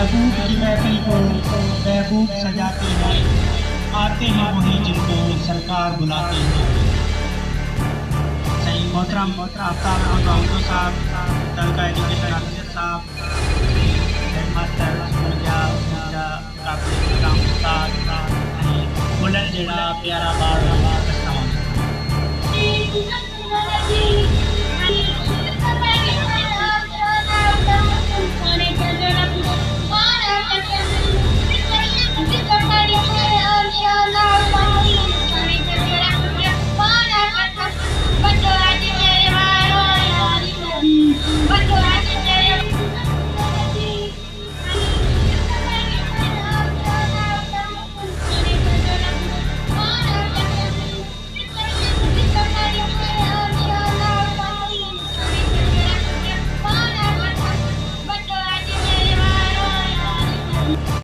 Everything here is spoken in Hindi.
महबूब की महफिल को महबूब सजाते हैं। आते हैं वही जिनको सरकार बुलाते हैं। सही मोहतरम आफ्ताब महमूद साहब, तलका एजुकेशन ऑफिसर साहब, हेड मास्टर स्कूल जा काफी उस्ताद बुलंद जड़ा प्यारा